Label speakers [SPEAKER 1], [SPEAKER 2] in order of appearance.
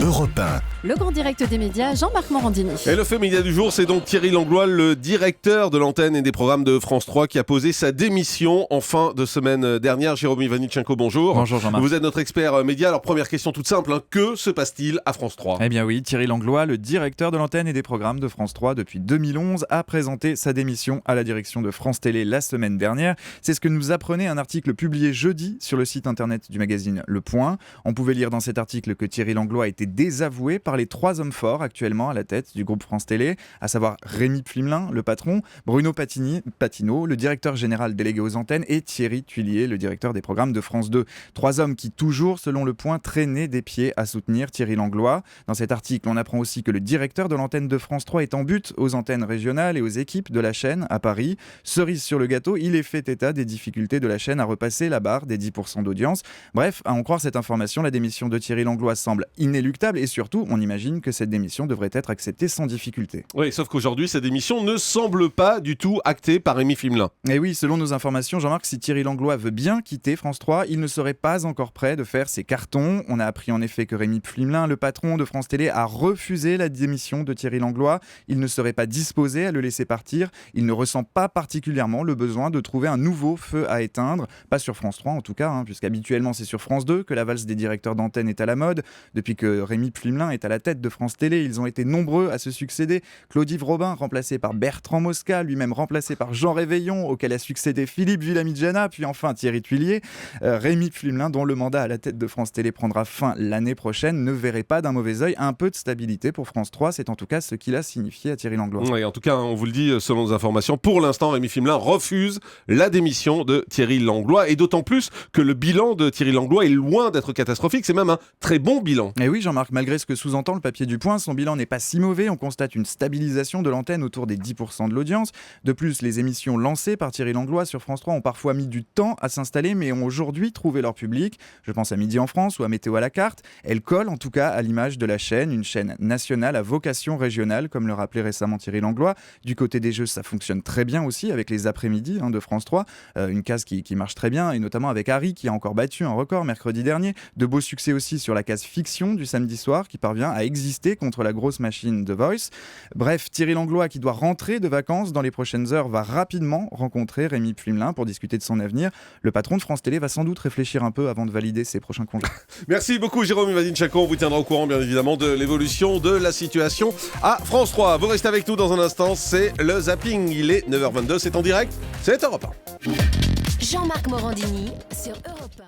[SPEAKER 1] Europe 1.
[SPEAKER 2] Le grand direct des médias, Jean-Marc Morandini.
[SPEAKER 3] Et le fait média du jour, c'est donc Thierry Langlois, le directeur de l'antenne et des programmes de France 3, qui a posé sa démission en fin de semaine dernière. Jérôme Ivanichenko, bonjour.
[SPEAKER 4] Bonjour Jean-Marc.
[SPEAKER 3] Vous êtes notre expert média. Alors première question toute simple, que se passe-t-il à France 3 ?
[SPEAKER 4] Eh bien oui, Thierry Langlois, le directeur de l'antenne et des programmes de France 3 depuis 2011, a présenté sa démission à la direction de France Télé la semaine dernière. C'est ce que nous apprenait un article publié jeudi sur le site internet du magazine Le Point. On pouvait lire dans cet article que Thierry Langlois a été désavoué par les 3 hommes forts actuellement à la tête du groupe France Télé, à savoir Rémi Flimelin, le patron, Bruno Patino, le directeur général délégué aux antennes, et Thierry Tuillier, le directeur des programmes de France 2. 3 hommes qui, toujours, selon Le Point, traînaient des pieds à soutenir Thierry Langlois. Dans cet article, on apprend aussi que le directeur de l'antenne de France 3 est en but aux antennes régionales et aux équipes de la chaîne à Paris. Cerise sur le gâteau, il est fait état des difficultés de la chaîne à repasser la barre des 10% d'audience. Bref, à en croire cette information, la démission de Thierry Langlois semble inéluctable et surtout, on imagine que cette démission devrait être acceptée sans difficulté.
[SPEAKER 3] Oui, sauf qu'aujourd'hui, cette démission ne semble pas du tout actée par Rémi Flimelin.
[SPEAKER 4] Et oui, selon nos informations, Jean-Marc, si Thierry Langlois veut bien quitter France 3, il ne serait pas encore prêt de faire ses cartons. On a appris en effet que Rémi Flimelin, le patron de France Télé, a refusé la démission de Thierry Langlois. Il ne serait pas disposé à le laisser partir. Il ne ressent pas particulièrement le besoin de trouver un nouveau feu à éteindre. Pas sur France 3 en tout cas, puisqu'habituellement c'est sur France 2 que la valse des directeurs d'antenne est à la mode. Depuis que Rémi Flimelin est à la tête de France Télé, ils ont été nombreux à se succéder. Claude-Yves Robin, remplacé par Bertrand Mosca, lui-même remplacé par Jean Réveillon, auquel a succédé Philippe Villamidjana, puis enfin Thierry Tuillier. Rémi Flimelin, dont le mandat à la tête de France Télé prendra fin l'année prochaine, ne verrait pas d'un mauvais œil un peu de stabilité pour France 3. C'est en tout cas ce qu'il a signifié à Thierry Langlois.
[SPEAKER 3] Oui, en tout cas, on vous le dit, selon nos informations, pour l'instant, Rémi Flimelin refuse la démission de Thierry Langlois, et d'autant plus que le bilan de Thierry Langlois est loin d'être catastrophique, c'est même un très bon bilan.
[SPEAKER 4] Et oui, Jean-Marc, malgré ce que sous-entend le papier du Point, son bilan n'est pas si mauvais. On constate une stabilisation de l'antenne autour des 10% de l'audience. De plus, les émissions lancées par Thierry Langlois sur France 3 ont parfois mis du temps à s'installer, mais ont aujourd'hui trouvé leur public. Je pense à Midi en France ou à Météo à la carte. Elles collent en tout cas à l'image de la chaîne, une chaîne nationale à vocation régionale, comme le rappelait récemment Thierry Langlois. Du côté des jeux, ça fonctionne très bien aussi avec les après-midi de France 3. Une case qui marche très bien, et notamment avec Harry qui a encore battu un record mercredi dernier. De beaux succès aussi sur la case fiction du samedi soir qui parvient à exister contre la grosse machine The Voice. Bref, Thierry Langlois, qui doit rentrer de vacances dans les prochaines heures, va rapidement rencontrer Rémi Flimelin pour discuter de son avenir. Le patron de France Télé va sans doute réfléchir un peu avant de valider ses prochains congés.
[SPEAKER 3] Merci beaucoup Jérôme Ivanichenko, on vous tiendra au courant bien évidemment de l'évolution de la situation à France 3. Vous restez avec nous dans un instant, c'est le zapping, il est 9h22, c'est en direct, c'est Europe 1.
[SPEAKER 5] Jean-Marc Morandini sur Europe 1.